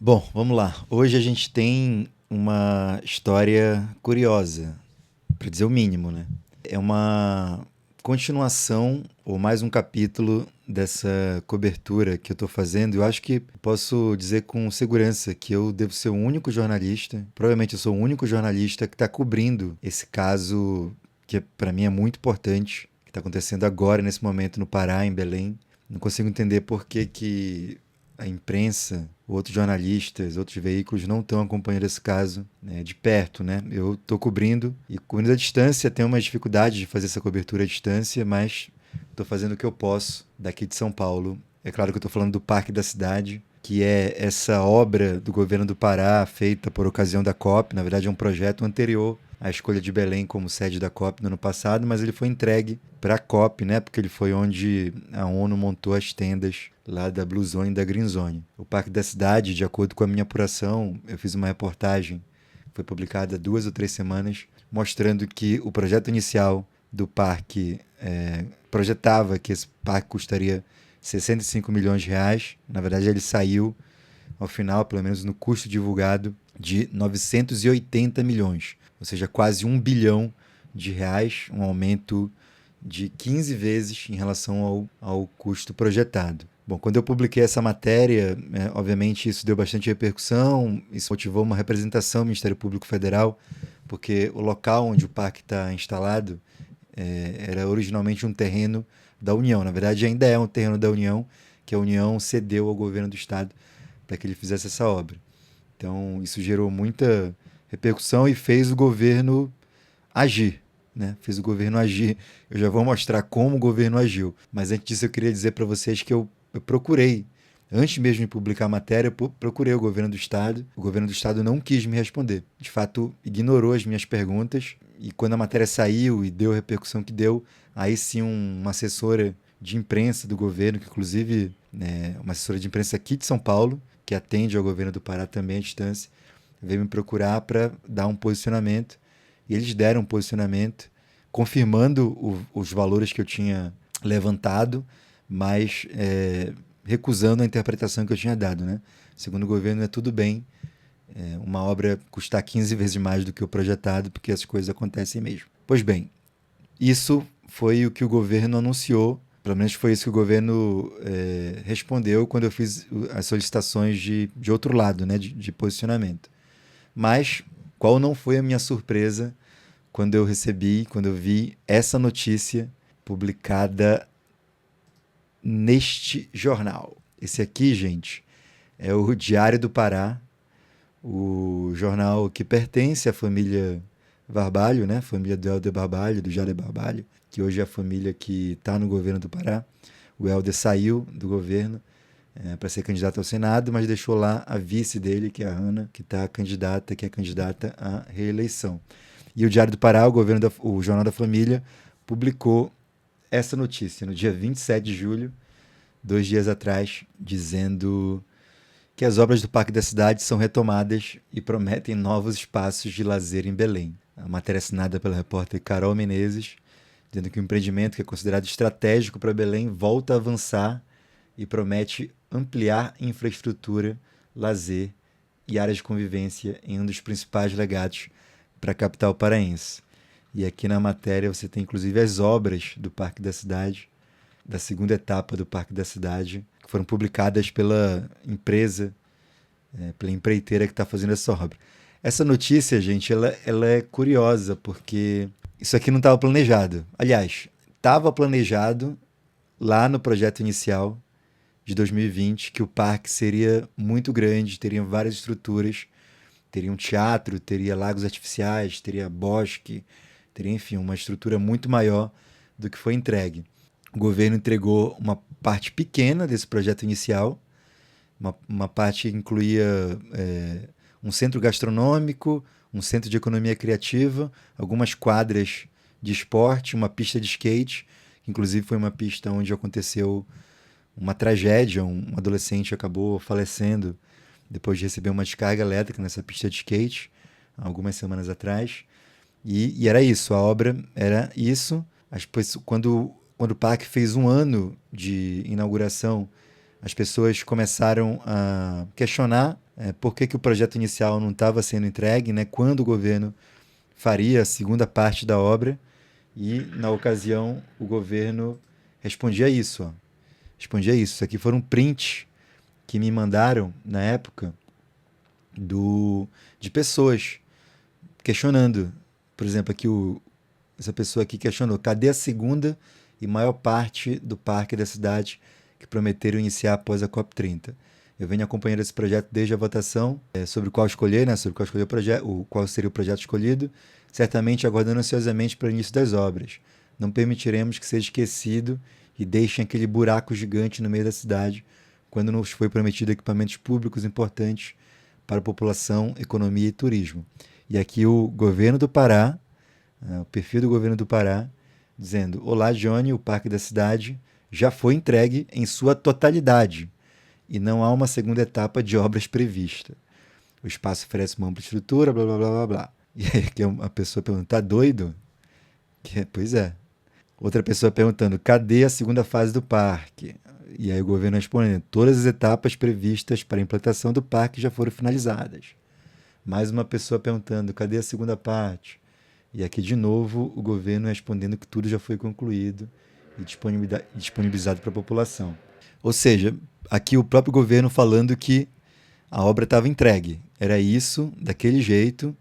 Bom, vamos lá. Hoje a gente tem uma história curiosa, para dizer o mínimo, né? É uma continuação ou mais um capítulo dessa cobertura que eu estou fazendo. Eu acho que posso dizer com segurança que eu devo ser o único jornalista, provavelmente eu sou o único jornalista que está cobrindo esse caso que para mim é muito importante, que está acontecendo agora, nesse momento, no Pará, em Belém. Não consigo entender por que que a imprensa, outros jornalistas, outros veículos não estão acompanhando esse caso, né, de perto, né? Eu estou cobrindo e cobrindo à distância, tenho uma dificuldade de fazer essa cobertura à distância, mas estou fazendo o que eu posso daqui de São Paulo. É claro que eu estou falando do Parque da Cidade, que é essa obra do governo do Pará feita por ocasião da COP. Na verdade, é um projeto anterior à escolha de Belém como sede da COP no ano passado, mas ele foi entregue para a COP, né? Porque ele foi onde a ONU montou as tendas lá da Blue Zone e da Green Zone. O Parque da Cidade, de acordo com a minha apuração, eu fiz uma reportagem, foi publicada há 2 ou 3 semanas, mostrando que o projeto inicial do parque projetava que esse parque custaria 65 milhões de reais. Na verdade, ele saiu ao final, pelo menos no custo divulgado, de 980 milhões, ou seja, quase 1 bilhão de reais, um aumento de 15 vezes em relação ao custo projetado. Bom, quando eu publiquei essa matéria, obviamente isso deu bastante repercussão, isso motivou uma representação do Ministério Público Federal, porque o local onde o parque está instalado era originalmente um terreno da União. Na verdade, ainda é um terreno da União, que a União cedeu ao governo do Estado para que ele fizesse essa obra. Então, isso gerou muita repercussão e fez o governo agir, né? Fez o governo agir. Eu já vou mostrar como o governo agiu. Mas antes disso, eu queria dizer para vocês que eu procurei, antes mesmo de publicar a matéria, eu procurei o governo do estado. O governo do estado não quis me responder. De fato, ignorou as minhas perguntas. E quando a matéria saiu e deu a repercussão que deu, aí sim uma assessora de imprensa do governo, que inclusive uma assessora de imprensa aqui de São Paulo, que atende ao governo do Pará também à distância, veio me procurar para dar um posicionamento. E eles deram um posicionamento confirmando os valores que eu tinha levantado, mas recusando a interpretação que eu tinha dado, né? Segundo o governo, é tudo bem uma obra custar 15 vezes mais do que o projetado, porque essas coisas acontecem mesmo. Pois bem, isso foi o que o governo anunciou, pelo menos foi isso que o governo respondeu quando eu fiz as solicitações de outro lado, né, de posicionamento. Mas qual não foi a minha surpresa quando eu vi essa notícia publicada neste jornal? Esse aqui, gente, é o Diário do Pará, o jornal que pertence à família Barbalho, né? Família do Helder Barbalho, do Jader Barbalho, que hoje é a família que está no governo do Pará. O Helder saiu do governo para ser candidato ao Senado, mas deixou lá a vice dele, que é a Ana, que é candidata à reeleição. E o Diário do Pará, o Jornal da Família, publicou essa notícia no dia 27 de julho, 2 dias atrás, dizendo que as obras do Parque da Cidade são retomadas e prometem novos espaços de lazer em Belém. A matéria assinada pela repórter Carol Menezes, dizendo que o empreendimento, que é considerado estratégico para Belém, volta a avançar e promete ampliar infraestrutura, lazer e áreas de convivência em um dos principais legados para a capital paraense. E aqui na matéria você tem inclusive as obras do Parque da Cidade, da segunda etapa do Parque da Cidade, que foram publicadas pela empresa, pela empreiteira que está fazendo essa obra. Essa notícia, gente, ela é curiosa, porque isso aqui não estava planejado. Aliás, estava planejado lá no projeto inicial de 2020 que o parque seria muito grande, teria várias estruturas, teria um teatro, teria lagos artificiais, teria bosque, teria, enfim, uma estrutura muito maior do que foi entregue. O governo entregou uma parte pequena desse projeto inicial, uma parte que incluía um centro gastronômico, um centro de economia criativa, algumas quadras de esporte, uma pista de skate, que inclusive foi uma pista onde aconteceu uma tragédia, um adolescente acabou falecendo depois de receber uma descarga elétrica nessa pista de skate, algumas semanas atrás. E era isso, a obra era isso. Quando o parque fez um ano de inauguração, as pessoas começaram a questionar por que o projeto inicial não estava sendo entregue, né, quando o governo faria a segunda parte da obra, e, na ocasião, o governo respondia isso. Ó. Respondia isso. Isso aqui foram prints que me mandaram, na época, de pessoas questionando. Por exemplo, essa pessoa aqui questionou: cadê a segunda e maior parte do parque da cidade que prometeram iniciar após a COP30? Eu venho acompanhando esse projeto desde a votação sobre qual escolher, né, sobre qual escolher qual seria o projeto escolhido, certamente aguardando ansiosamente para o início das obras. Não permitiremos que seja esquecido e deixem aquele buraco gigante no meio da cidade, quando nos foi prometido equipamentos públicos importantes para a população, economia e turismo. E aqui o governo do Pará, o perfil do governo do Pará, dizendo: olá, Johnny, o Parque da Cidade já foi entregue em sua totalidade e não há uma segunda etapa de obras prevista. O espaço oferece uma ampla estrutura, blá blá blá blá blá. E aí aqui a pessoa pergunta: tá doido? Pois é. Outra pessoa perguntando: cadê a segunda fase do parque? E aí o governo respondendo: todas as etapas previstas para a implantação do parque já foram finalizadas. Mais uma pessoa perguntando: cadê a segunda parte? E aqui de novo o governo respondendo que tudo já foi concluído e disponibilizado para a população. Ou seja, aqui o próprio governo falando que a obra estava entregue. Era isso, daquele jeito,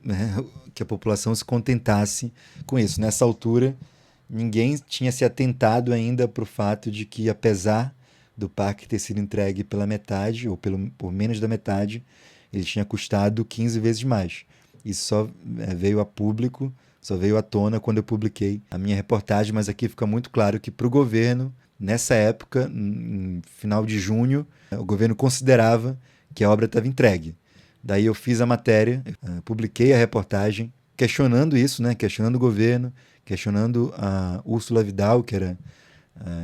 né, que a população se contentasse com isso. Nessa altura, ninguém tinha se atentado ainda para o fato de que, apesar do parque ter sido entregue pela metade, ou por menos da metade, ele tinha custado 15 vezes mais. Isso só veio a público, só veio à tona quando eu publiquei a minha reportagem, mas aqui fica muito claro que para o governo, nessa época, no final de junho, o governo considerava que a obra estava entregue. Daí eu fiz a matéria, publiquei a reportagem, questionando isso, né? Questionando o governo, questionando a Úrsula Vidal, que era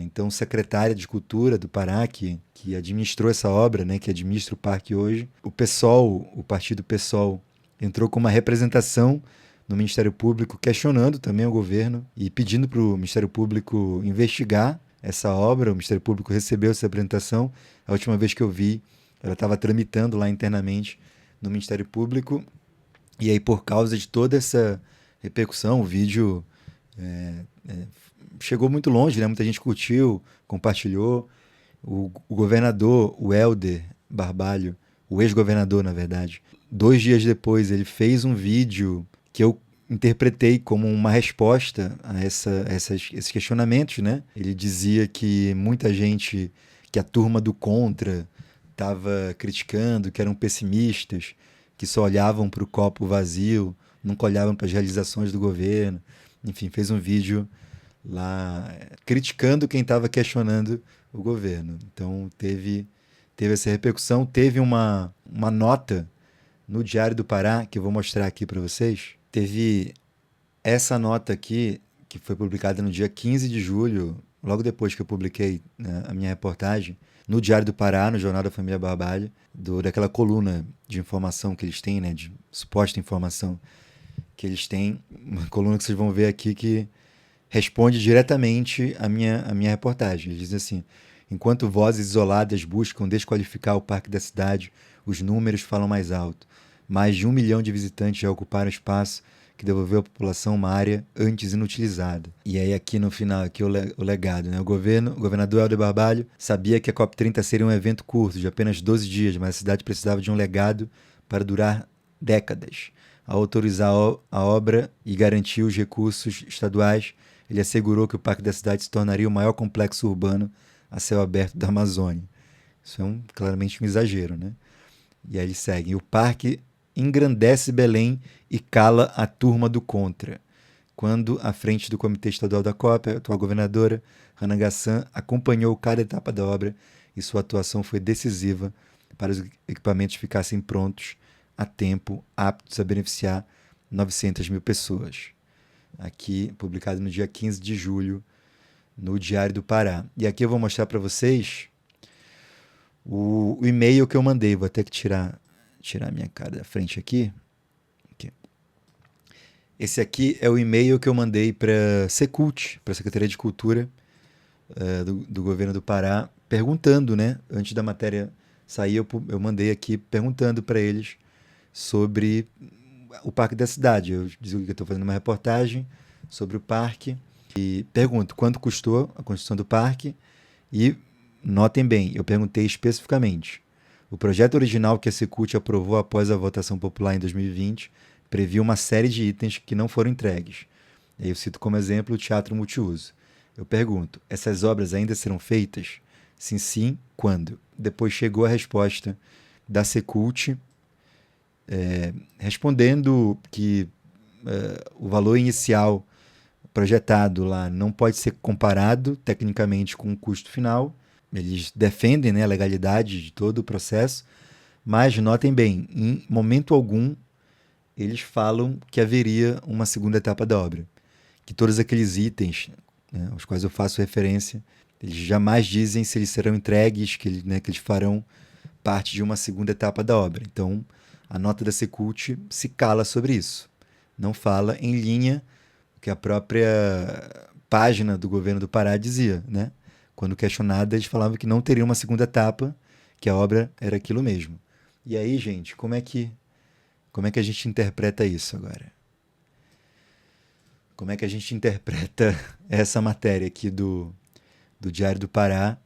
então secretária de Cultura do Pará, que administrou essa obra, né? Que administra o parque hoje. O PSOL, o partido PSOL, entrou com uma representação no Ministério Público, questionando também o governo e pedindo para o Ministério Público investigar essa obra. O Ministério Público recebeu essa apresentação. A última vez que eu vi, ela estava tramitando lá internamente no Ministério Público. E aí, por causa de toda essa repercussão, o vídeo chegou muito longe, né? Muita gente curtiu, compartilhou. O governador, o Helder Barbalho, o ex-governador, na verdade, 2 dias depois ele fez um vídeo que eu interpretei como uma resposta a esses questionamentos, né? Ele dizia que muita gente, que a turma do contra estava criticando, que eram pessimistas, que só olhavam para o copo vazio, nunca olhavam para as realizações do governo. Enfim, fez um vídeo lá criticando quem estava questionando o governo. Então teve essa repercussão, teve uma nota no Diário do Pará, que eu vou mostrar aqui para vocês. Teve essa nota aqui, que foi publicada no dia 15 de julho, logo depois que eu publiquei, né, a minha reportagem, no Diário do Pará, no Jornal da Família Barbalho, daquela coluna de informação que eles têm, né, de suposta informação que eles têm, uma coluna que vocês vão ver aqui que responde diretamente à minha reportagem. Eles dizem assim: enquanto vozes isoladas buscam desqualificar o Parque da Cidade, os números falam mais alto. Mais de 1 milhão de visitantes já ocuparam espaço que devolveu à população uma área antes inutilizada. E aí aqui no final, aqui o legado, né? O governador Helder Barbalho sabia que a COP30 seria um evento curto, de apenas 12 dias, mas a cidade precisava de um legado para durar décadas. Ao autorizar a obra e garantir os recursos estaduais, ele assegurou que o Parque da Cidade se tornaria o maior complexo urbano a céu aberto da Amazônia. Isso é claramente um exagero, né? E aí eles seguem: o parque engrandece Belém e cala a turma do contra. Quando, à frente do Comitê Estadual da COP, a atual governadora, Hannah Gassan, acompanhou cada etapa da obra e sua atuação foi decisiva para os equipamentos ficassem prontos a tempo, aptos a beneficiar 900 mil pessoas. Aqui, publicado no dia 15 de julho, no Diário do Pará. E aqui eu vou mostrar para vocês o e-mail que eu mandei. Vou até que tirar a minha cara da frente aqui. Esse aqui é o e-mail que eu mandei para a Secult, para a Secretaria de Cultura do Governo do Pará, perguntando, né? Antes da matéria sair, eu mandei aqui perguntando para eles sobre o Parque da Cidade. Eu digo que eu estou fazendo uma reportagem sobre o parque e pergunto quanto custou a construção do parque e, notem bem, eu perguntei especificamente. O projeto original que a Secult aprovou após a votação popular em 2020 previa uma série de itens que não foram entregues. E aí eu cito como exemplo o Teatro Multiuso. Eu pergunto, essas obras ainda serão feitas? Sim, sim, quando? Depois chegou a resposta da Secult, respondendo que o valor inicial projetado lá não pode ser comparado tecnicamente com o custo final. Eles defendem, né, a legalidade de todo o processo, mas notem bem, em momento algum eles falam que haveria uma segunda etapa da obra, que todos aqueles itens, né, aos quais eu faço referência, eles jamais dizem se eles serão entregues, que eles farão parte de uma segunda etapa da obra. Então, a nota da Secult se cala sobre isso. Não fala em linha o que a própria página do governo do Pará dizia, né? Quando questionada, eles falavam que não teria uma segunda etapa, que a obra era aquilo mesmo. E aí, gente, como é que a gente interpreta isso agora? Como é que a gente interpreta essa matéria aqui do Diário do Pará,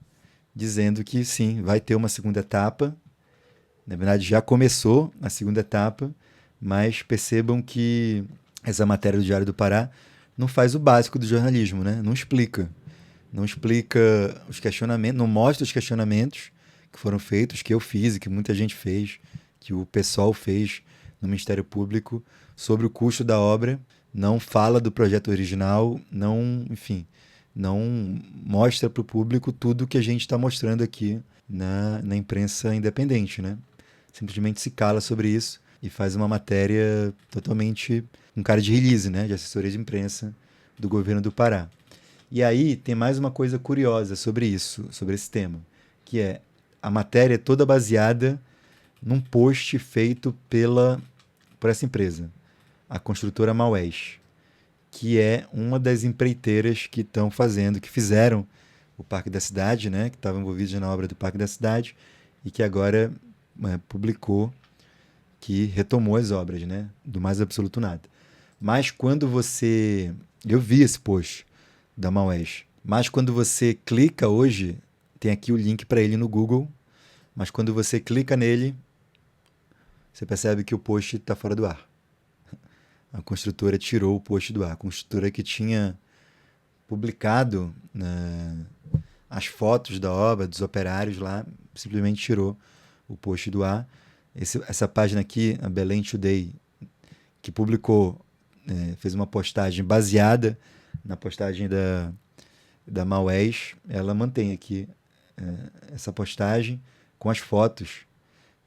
dizendo que sim, vai ter uma segunda etapa. Na verdade, já começou a segunda etapa, mas percebam que essa matéria do Diário do Pará não faz o básico do jornalismo, né? Não explica. Não explica os questionamentos, não mostra os questionamentos que foram feitos, que eu fiz e que muita gente fez, que o pessoal fez no Ministério Público sobre o custo da obra, não fala do projeto original, não, enfim, não mostra para o público tudo que a gente está mostrando aqui na imprensa independente, né? Simplesmente se cala sobre isso e faz uma matéria totalmente um cara de release, né? De assessoria de imprensa do governo do Pará. E aí tem mais uma coisa curiosa sobre isso, sobre esse tema, que é a matéria é toda baseada num post feito por essa empresa, a construtora Maués, que é uma das empreiteiras que estão fazendo, que fizeram o Parque da Cidade, né, que estavam envolvidos na obra do Parque da Cidade e que agora publicou que retomou as obras, né, do Mais Absoluto Nada. Mas quando você... Eu vi esse post da Maués, mas quando você clica hoje, tem aqui o link para ele no Google, mas quando você clica nele, você percebe que o post está fora do ar. A construtora tirou o post do ar. A construtora que tinha publicado, né, as fotos da obra, dos operários lá, simplesmente tirou o post do ar. Essa página aqui, a Belém Today, que publicou, fez uma postagem baseada na postagem da Maués, ela mantém aqui essa postagem com as fotos.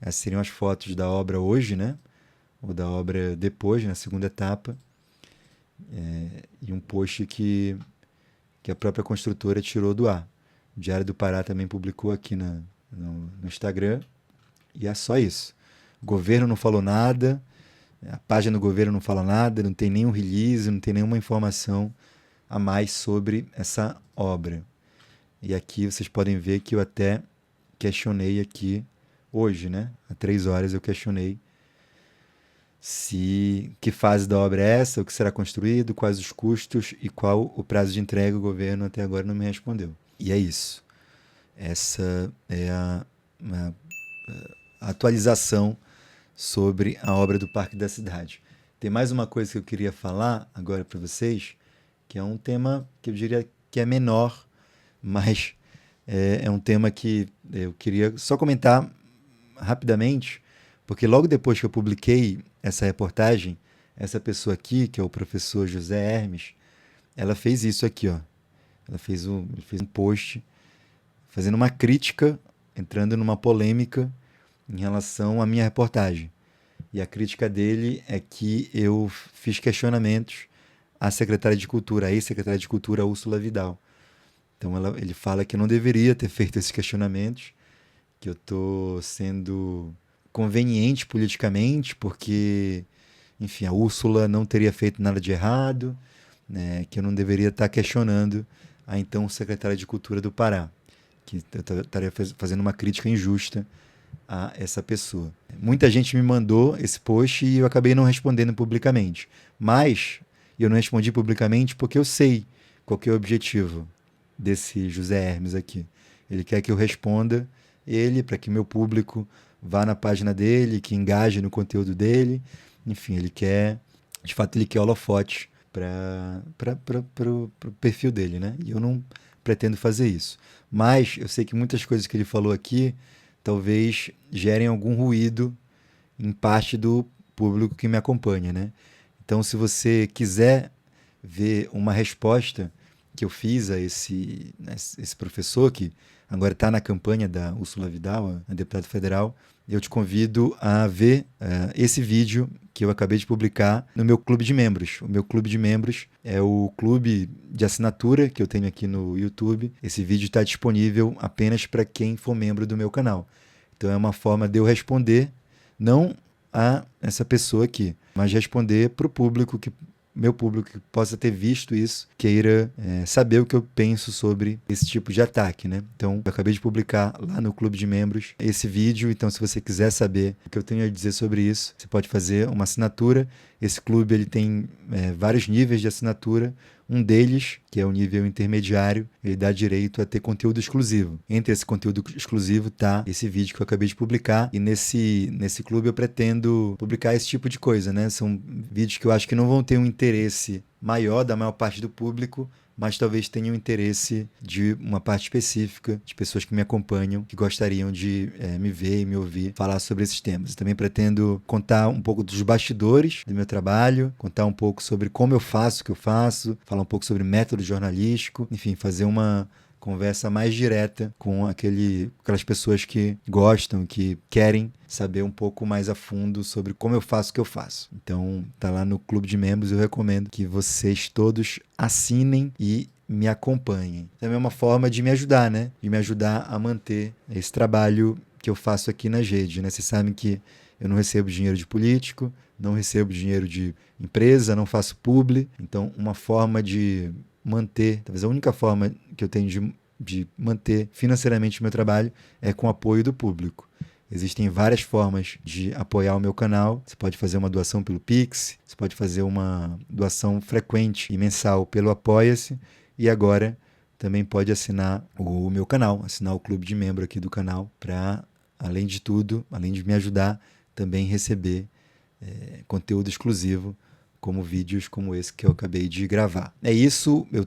Essas seriam as fotos da obra hoje, né? Ou da obra depois, na segunda etapa. E um post que a própria construtora tirou do ar. O Diário do Pará também publicou aqui no Instagram. E é só isso. O governo não falou nada, a página do governo não fala nada, não tem nenhum release, não tem nenhuma informação a mais sobre essa obra. E aqui vocês podem ver que eu até questionei aqui hoje, né? Há 3 horas eu questionei que fase da obra é essa, o que será construído, quais os custos e qual o prazo de entrega. O governo até agora não me respondeu. E é isso. Essa é a atualização sobre a obra do Parque da Cidade. Tem mais uma coisa que eu queria falar agora para vocês, que é um tema que eu diria que é menor, mas é um tema que eu queria só comentar rapidamente, porque logo depois que eu publiquei essa reportagem, essa pessoa aqui, que é o professor José Hermes, ela fez isso aqui, ó. Ela fez um post fazendo uma crítica, entrando numa polêmica em relação à minha reportagem. E a crítica dele é que eu fiz questionamentos à secretária de Cultura, a ex-secretária de Cultura, Úrsula Vidal. Então ele fala que eu não deveria ter feito esses questionamentos, que eu estou sendo conveniente politicamente, porque, enfim, a Úrsula não teria feito nada de errado, né, que eu não deveria estar questionando a então secretária de Cultura do Pará. que eu estaria fazendo uma crítica injusta a essa pessoa. Muita gente me mandou esse post e eu acabei não respondendo publicamente. Mas eu não respondi publicamente porque eu sei qual que é o objetivo desse José Hermes aqui. Ele quer que eu responda ele para que meu público vá na página dele, que engaje no conteúdo dele. Enfim, ele quer, de fato, ele quer holofote para o perfil dele, né? E eu não pretendo fazer isso. Mas eu sei que muitas coisas que ele falou aqui talvez gerem algum ruído em parte do público que me acompanha, né? Então, se você quiser ver uma resposta que eu fiz a esse professor que agora está na campanha da Úrsula Vidal, a deputada federal, eu te convido a ver esse vídeo que eu acabei de publicar no meu clube de membros. O meu clube de membros é o clube de assinatura que eu tenho aqui no YouTube. Esse vídeo está disponível apenas para quem for membro do meu canal. Então é uma forma de eu responder, não a essa pessoa aqui, mas responder para o público meu público que possa ter visto isso, queira saber o que eu penso sobre esse tipo de ataque, né? Então, eu acabei de publicar lá no Clube de Membros esse vídeo, então se você quiser saber o que eu tenho a dizer sobre isso, você pode fazer uma assinatura. Esse clube ele tem vários níveis de assinatura. Um deles, que é o nível intermediário, ele dá direito a ter conteúdo exclusivo. Entre esse conteúdo exclusivo está esse vídeo que eu acabei de publicar, e nesse clube eu pretendo publicar esse tipo de coisa, né? São vídeos que eu acho que não vão ter um interesse maior da maior parte do público, mas talvez tenha um interesse de uma parte específica de pessoas que me acompanham, que gostariam de me ver e me ouvir falar sobre esses temas. Eu também pretendo contar um pouco dos bastidores do meu trabalho, contar um pouco sobre como eu faço o que eu faço, falar um pouco sobre método jornalístico, enfim, fazer uma conversa mais direta com aquelas pessoas que gostam, que querem saber um pouco mais a fundo sobre como eu faço o que eu faço. Então, tá lá no Clube de Membros, eu recomendo que vocês todos assinem e me acompanhem. Também é uma forma de me ajudar, né? De me ajudar a manter esse trabalho que eu faço aqui nas redes, né? Vocês sabem que eu não recebo dinheiro de político, não recebo dinheiro de empresa, não faço publi. Então, uma forma de manter, talvez a única forma que eu tenho de manter financeiramente o meu trabalho é com o apoio do público. Existem várias formas de apoiar o meu canal. Você pode fazer uma doação pelo Pix, você pode fazer uma doação frequente e mensal pelo Apoia-se, e agora também pode assinar o meu canal, assinar o clube de membro aqui do canal, para, além de tudo, além de me ajudar, também receber conteúdo exclusivo, como vídeos como esse que eu acabei de gravar. É isso, eu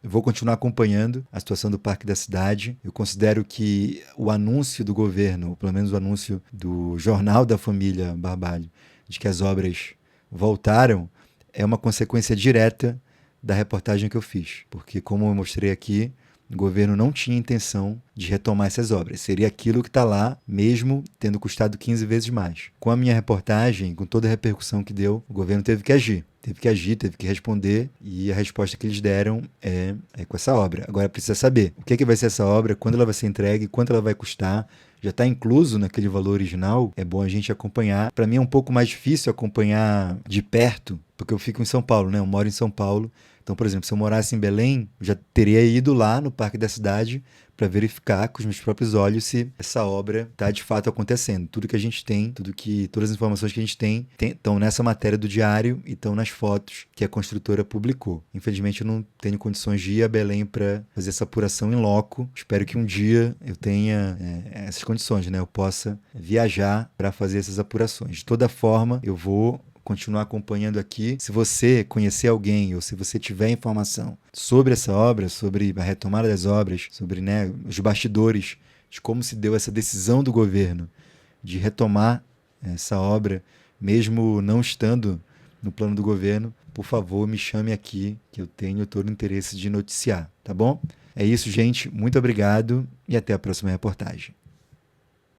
vou continuar acompanhando a situação do Parque da Cidade. Eu considero que o anúncio do governo, ou pelo menos o anúncio do Jornal da Família Barbalho, de que as obras voltaram, é uma consequência direta da reportagem que eu fiz. Porque, como eu mostrei aqui, o governo não tinha intenção de retomar essas obras. Seria aquilo que está lá, mesmo tendo custado 15 vezes mais. Com a minha reportagem, com toda a repercussão que deu, o governo teve que agir. Teve que responder, e a resposta que eles deram é com essa obra. Agora precisa saber o que vai ser essa obra, quando ela vai ser entregue, quanto ela vai custar. Já está incluso naquele valor original, é bom a gente acompanhar. Para mim é um pouco mais difícil acompanhar de perto, porque eu fico em São Paulo, né? Eu moro em São Paulo. Então, por exemplo, se eu morasse em Belém, eu já teria ido lá no Parque da Cidade para verificar com os meus próprios olhos se essa obra está de fato acontecendo. Tudo que a gente tem, todas as informações que a gente tem estão nessa matéria do diário e estão nas fotos que a construtora publicou. Infelizmente, eu não tenho condições de ir a Belém para fazer essa apuração em loco. Espero que um dia eu tenha essas condições, né? Eu possa viajar para fazer essas apurações. De toda forma, eu vou continuar acompanhando aqui. Se você conhecer alguém ou se você tiver informação sobre essa obra, sobre a retomada das obras, sobre os bastidores de como se deu essa decisão do governo de retomar essa obra, mesmo não estando no plano do governo, por favor, me chame aqui, que eu tenho todo o interesse de noticiar, tá bom? É isso, gente. Muito obrigado e até a próxima reportagem.